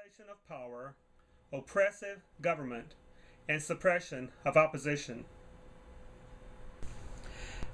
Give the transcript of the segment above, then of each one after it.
Concentration of power, oppressive government, and suppression of opposition.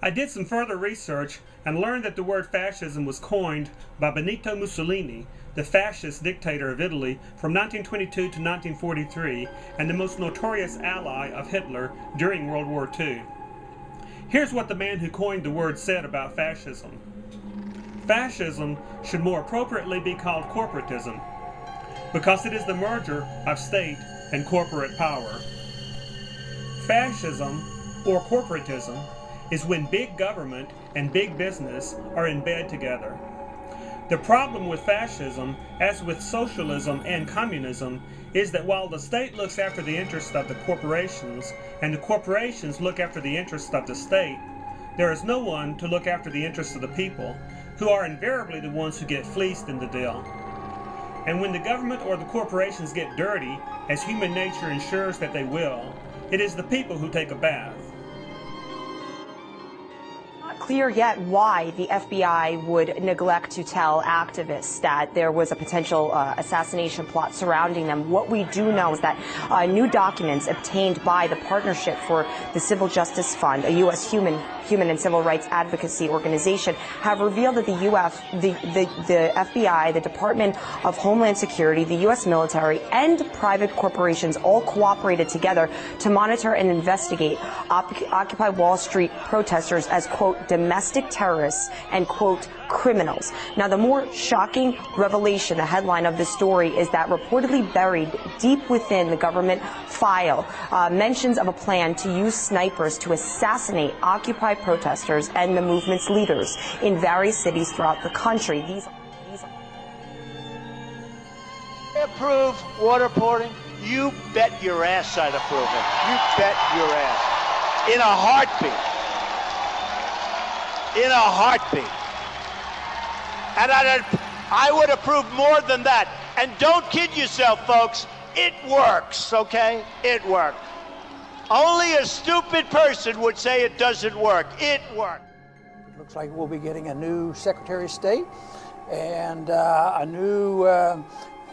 I did some further research and learned that the word fascism was coined by Benito Mussolini, the fascist dictator of Italy from 1922 to 1943 and the most notorious ally of Hitler during World War II. Here's what the man who coined the word said about fascism. Fascism should more appropriately be called corporatism, because it is the merger of state and corporate power. Fascism, or corporatism, is when big government and big business are in bed together. The problem with fascism, as with socialism and communism, is that while the state looks after the interests of the corporations and the corporations look after the interests of the state, there is no one to look after the interests of the people, who are invariably the ones who get fleeced in the deal. And when the government or the corporations get dirty, as human nature ensures that they will, it is the people who take a bath. Not clear yet why the FBI would neglect to tell activists that there was a potential assassination plot surrounding them. What we do know is that new documents obtained by the Partnership for the Civil Justice Fund, a U.S. human and civil rights advocacy organization, have revealed that the FBI, the Department of Homeland Security, the U.S. military, and private corporations all cooperated together to monitor and investigate Occupy Wall Street protesters as, quote, domestic terrorists and, quote, criminals. Now, the more shocking revelation, the headline of this story, is that reportedly buried deep within the government file, mentions of a plan to use snipers to assassinate Occupy protesters and the movement's leaders in various cities throughout the country. I approve waterboarding. You bet your ass I'd approve it. You bet your ass. In a heartbeat. In a heartbeat. And I would approve more than that. And don't kid yourself, folks. It works, okay? It works. Only a stupid person would say it doesn't work. It works. It looks like we'll be getting a new Secretary of State and a new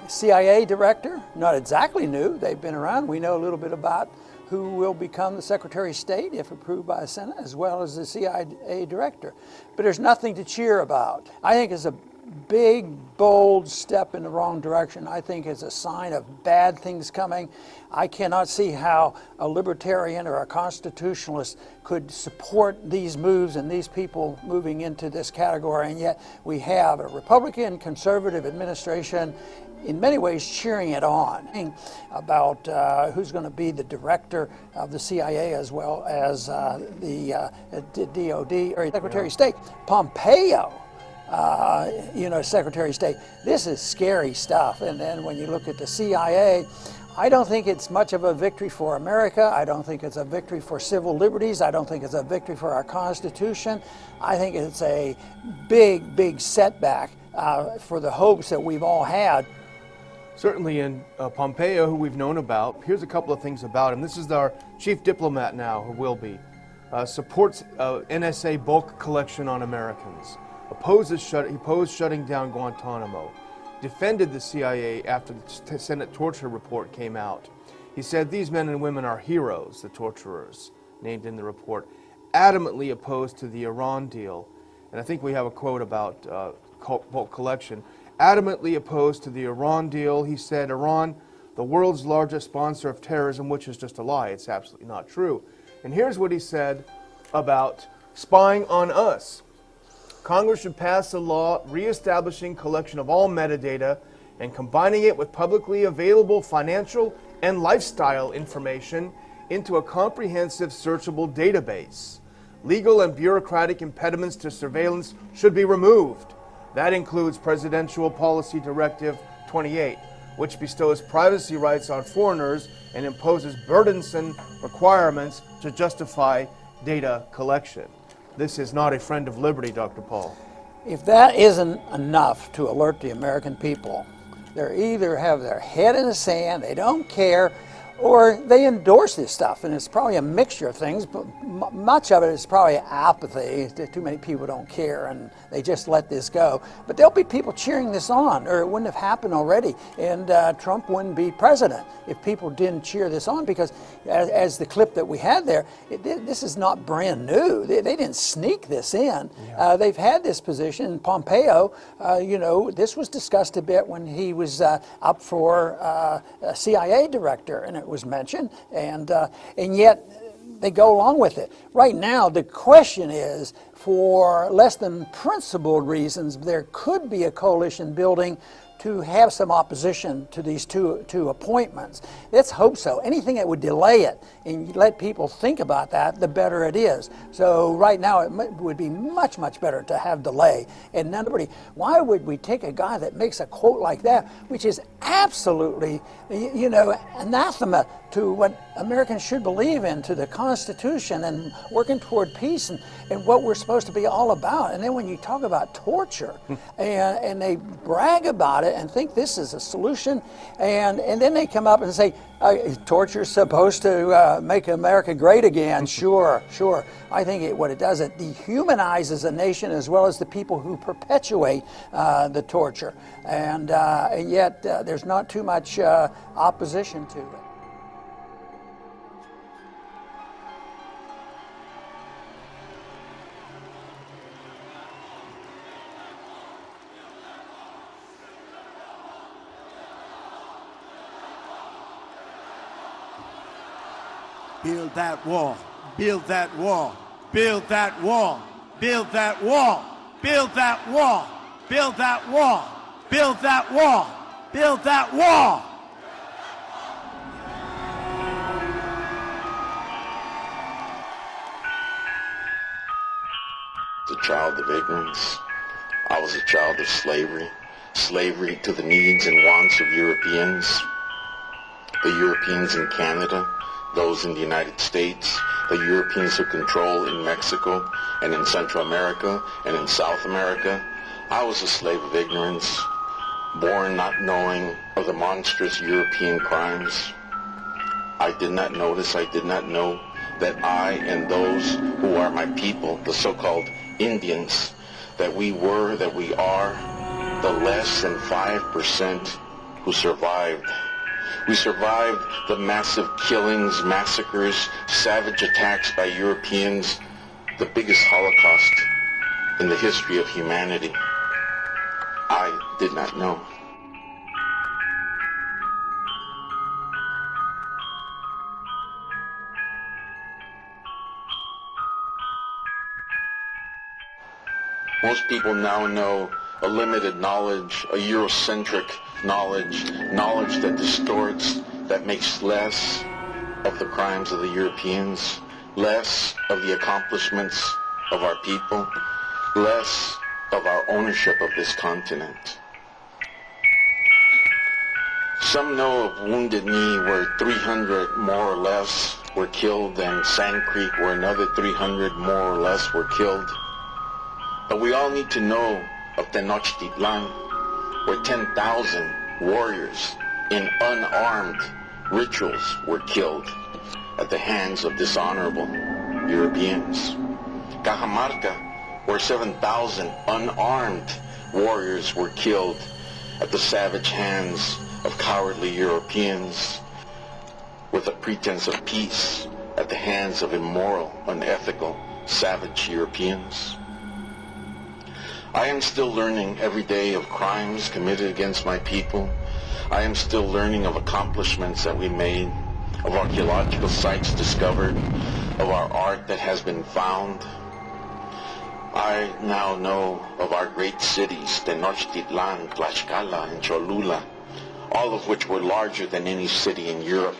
CIA director. Not exactly new. They've been around. We know a little bit about who will become the Secretary of State if approved by the Senate, as well as the CIA director. But there's nothing to cheer about. I think it's a big, bold step in the wrong direction. I think it's a sign of bad things coming. I cannot see how a libertarian or a constitutionalist could support these moves and these people moving into this category, and yet we have a Republican conservative administration in many ways cheering it on, about who's going to be the director of the CIA as well as the DOD or Secretary of State. Pompeo, Secretary of State. This is scary stuff. And then when you look at the CIA, I don't think it's much of a victory for America. I don't think it's a victory for civil liberties. I don't think it's a victory for our Constitution. I think it's a big, big setback for the hopes that we've all had. Certainly in Pompeo, who we've known about, here's a couple of things about him. This is our chief diplomat now, who will be. Supports NSA bulk collection on Americans. He opposed shutting down Guantanamo. Defended the CIA after the Senate torture report came out. He said these men and women are heroes, the torturers, named in the report. Adamantly opposed to the Iran deal. And I think we have a quote about bulk collection. Adamantly opposed to the Iran deal. He said, Iran, the world's largest sponsor of terrorism, which is just a lie. It's absolutely not true. And here's what he said about spying on us. Congress should pass a law reestablishing collection of all metadata and combining it with publicly available financial and lifestyle information into a comprehensive searchable database. Legal and bureaucratic impediments to surveillance should be removed. That includes Presidential Policy Directive 28, which bestows privacy rights on foreigners and imposes burdensome requirements to justify data collection. This is not a friend of liberty, Dr. Paul. If that isn't enough to alert the American people, they either have their head in the sand, they don't care, or they endorse this stuff, and it's probably a mixture of things, but much of it is probably apathy. Too many people don't care, and they just let this go. But there'll be people cheering this on, or it wouldn't have happened already, and Trump wouldn't be president if people didn't cheer this on, because as the clip that we had there, this is not brand new. They didn't sneak this in. Yeah. They've had this position. Pompeo, this was discussed a bit when he was up for a CIA director, and it was mentioned, and yet they go along with it. Right now, the question is, for less than principled reasons, there could be a coalition building to have some opposition to these two appointments. Let's hope so. Anything that would delay it and let people think about that, the better it is. So right now it would be much, much better to have delay. And nobody, why would we take a guy that makes a quote like that, which is absolutely, anathema to what Americans should believe in, to the Constitution and working toward peace and what we're supposed to be all about. And then when you talk about torture and they brag about it and think this is a solution, and then they come up and say, torture's supposed to make America great again. Sure. I think what it does, it dehumanizes a nation as well as the people who perpetuate the torture. And yet there's not too much opposition to it. Build that wall, build that wall, build that wall, build that wall, build that wall, build that wall, build that wall, build that wall. A child of ignorance. I was a child of slavery to the needs and wants of Europeans, the Europeans in Canada, those in the United States, the Europeans who control in Mexico and in Central America and in South America. I was a slave of ignorance, born not knowing of the monstrous European crimes. I did not notice, I did not know that I and those who are my people, the so-called Indians, that we are the less than 5% who survived. We survived the massive killings, massacres, savage attacks by Europeans, the biggest Holocaust in the history of humanity. I did not know. Most people now know a limited knowledge, a Eurocentric knowledge that distorts, that makes less of the crimes of the Europeans, less of the accomplishments of our people, less of our ownership of this continent. Some know of Wounded Knee where 300 more or less were killed, and Sand Creek where another 300 more or less were killed. But we all need to know of Tenochtitlan, where 10,000 warriors in unarmed rituals were killed at the hands of dishonorable Europeans. Cajamarca, where 7,000 unarmed warriors were killed at the savage hands of cowardly Europeans with a pretense of peace at the hands of immoral, unethical, savage Europeans. I am still learning every day of crimes committed against my people. I am still learning of accomplishments that we made, of archaeological sites discovered, of our art that has been found. I now know of our great cities, Tenochtitlan, Tlaxcala, and Cholula, all of which were larger than any city in Europe.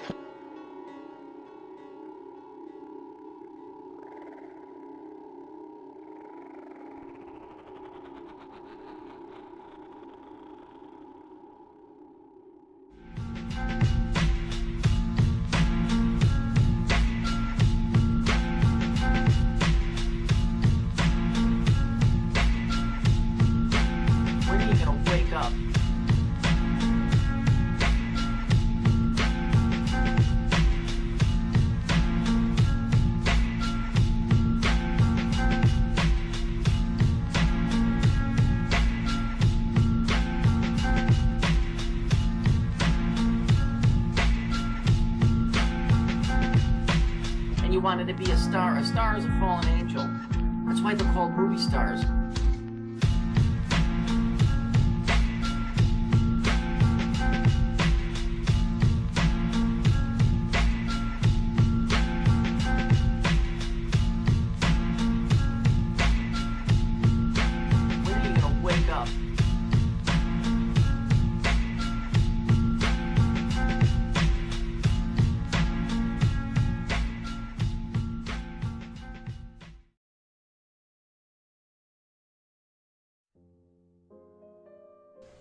wanted to be a star. A star is a fallen angel. That's why they're called movie stars. When are you gonna wake up?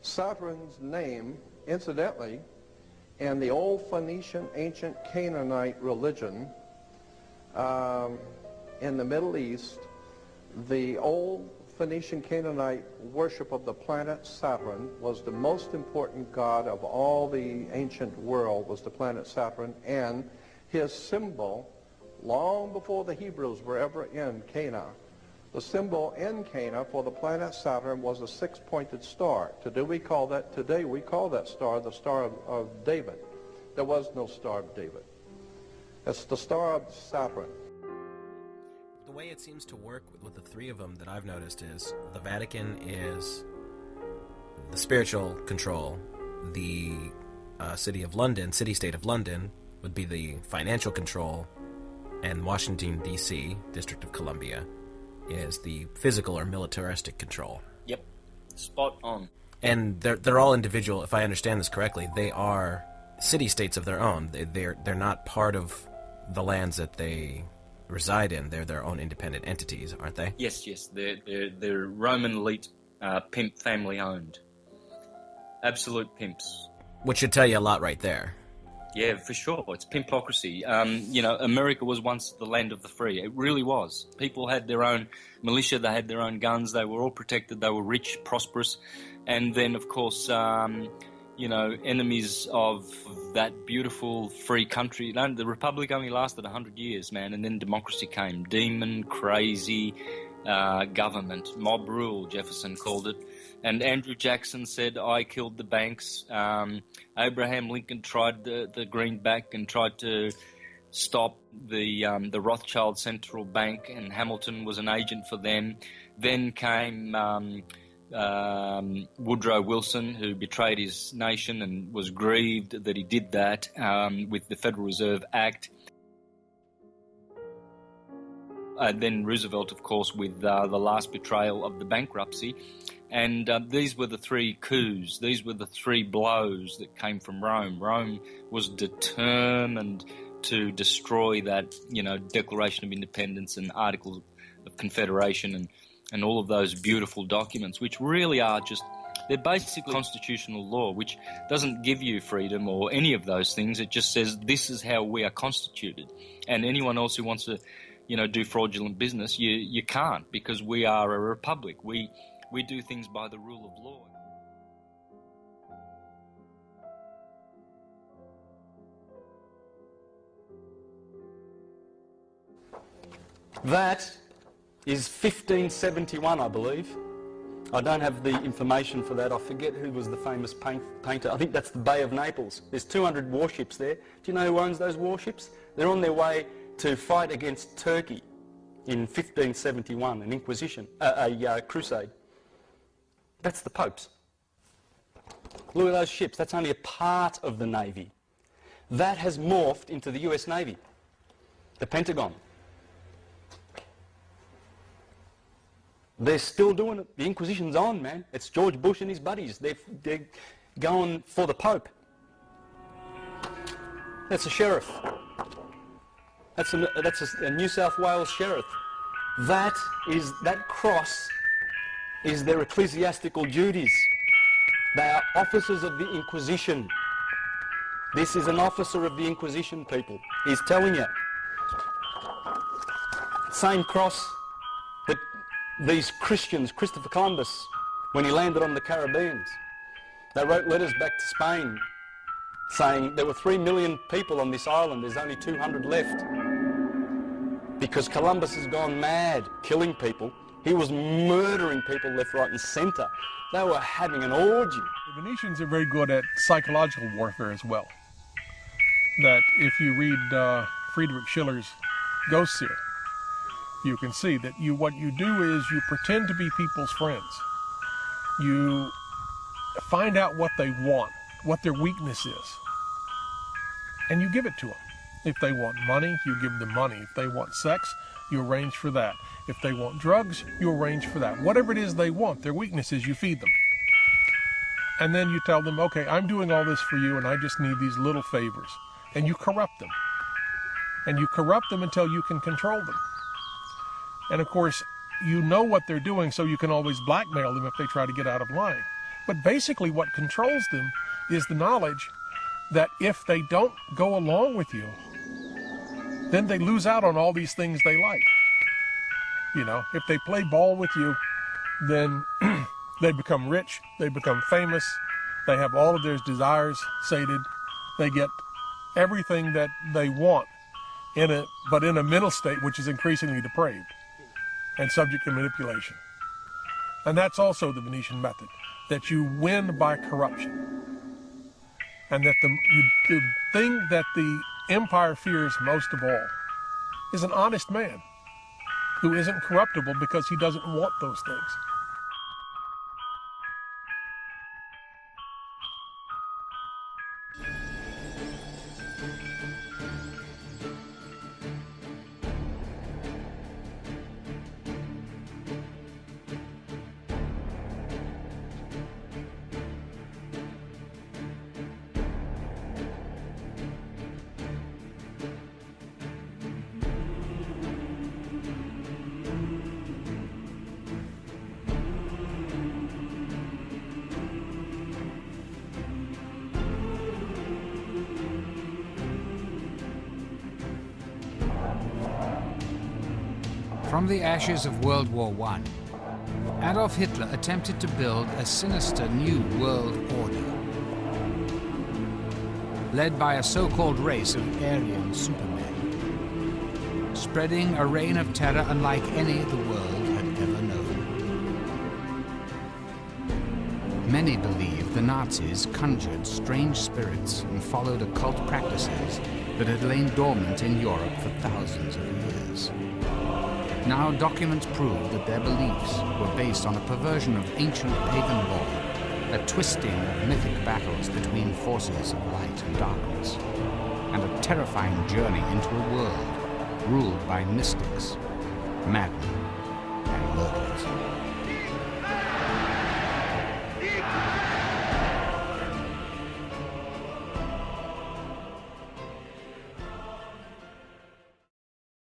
Saturn's name, incidentally, in the old Phoenician ancient Canaanite religion in the Middle East, the old Phoenician Canaanite worship of the planet Saturn was the most important god of all the ancient world, was the planet Saturn, and his symbol, long before the Hebrews were ever in Cana, the symbol in Cana for the planet Saturn was a six-pointed star. Today we call that star the Star of David. There was no Star of David. It's the Star of Saturn. The way it seems to work with the three of them that I've noticed is the Vatican is the spiritual control, the city-state of London would be the financial control, and Washington, D.C., District of Columbia, is the physical or militaristic control. Yep, spot on. And they're all individual. If I understand this correctly, they are city-states of their own. They're not part of the lands that they reside in. They're their own independent entities, aren't they? Yes. They're Roman elite, pimp family owned. Absolute pimps. Which should tell you a lot right there. Yeah, for sure. It's pimpocracy. America was once the land of the free. It really was. People had their own militia. They had their own guns. They were all protected. They were rich, prosperous. And then, of course, enemies of that beautiful free country. The Republic only lasted 100 years, man. And then democracy came. Demon, crazy government. Mob rule, Jefferson called it. And Andrew Jackson said, I killed the banks. Abraham Lincoln tried the greenback and tried to stop the Rothschild Central Bank, and Hamilton was an agent for them. Then came Woodrow Wilson, who betrayed his nation and was grieved that he did that with the Federal Reserve Act. Then Roosevelt, of course, with the last betrayal of the bankruptcy. And these were the three coups. These were the three blows that came from Rome. Rome was determined to destroy that, Declaration of Independence and Articles of Confederation and all of those beautiful documents, which really are they're basically constitutional law, which doesn't give you freedom or any of those things. It just says this is how we are constituted. And anyone else who wants to, do fraudulent business, you can't, because we are a republic. We do things by the rule of law. That is 1571, I believe. I don't have the information for that. I forget who was the famous painter. I think that's the Bay of Naples. There's 200 warships there. Do you know who owns those warships? They're on their way to fight against Turkey in 1571, an inquisition, a crusade. That's the Pope's. Look at those ships. That's only a part of the Navy. That has morphed into the US Navy, the Pentagon. They're still doing it. The Inquisition's on, man. It's George Bush and his buddies. They're going for the Pope. That's a sheriff. That's a New South Wales sheriff. That cross is their ecclesiastical duties. They are officers of the Inquisition. This is an officer of the Inquisition, people. He's telling you. Same cross that these Christians, Christopher Columbus, when he landed on the Caribbeans, they wrote letters back to Spain saying there were 3 million people on this island, there's only 200 left. Because Columbus has gone mad, killing people. He was murdering people left, right and centre. They were having an orgy. The Venetians are very good at psychological warfare as well. That if you read Friedrich Schiller's ghosts here, you can see that what you do is you pretend to be people's friends. You find out what they want, what their weakness is, and you give it to them. If they want money, you give them money. If they want sex, you arrange for that. If they want drugs, you arrange for that. Whatever it is they want, their weakness is, you feed them. And then you tell them, okay, I'm doing all this for you and I just need these little favors. And you corrupt them. And you corrupt them until you can control them. And of course, you know what they're doing, so you can always blackmail them if they try to get out of line. But basically what controls them is the knowledge that if they don't go along with you, then they lose out on all these things they like. You know, if they play ball with you, then they become rich, they become famous, they have all of their desires sated, they get everything that they want, but in a mental state which is increasingly depraved and subject to manipulation. And that's also the Venetian method, that you win by corruption. And that the thing that the empire fears most of all is an honest man who isn't corruptible because he doesn't want those things. From the ashes of World War I, Adolf Hitler attempted to build a sinister new world order. Led by a so-called race of Aryan supermen, spreading a reign of terror unlike any the world had ever known. Many believe the Nazis conjured strange spirits and followed occult practices that had lain dormant in Europe for thousands of years. Now documents prove that their beliefs were based on a perversion of ancient pagan law, a twisting of mythic battles between forces of light and darkness, and a terrifying journey into a world ruled by mystics, madmen, and murderers.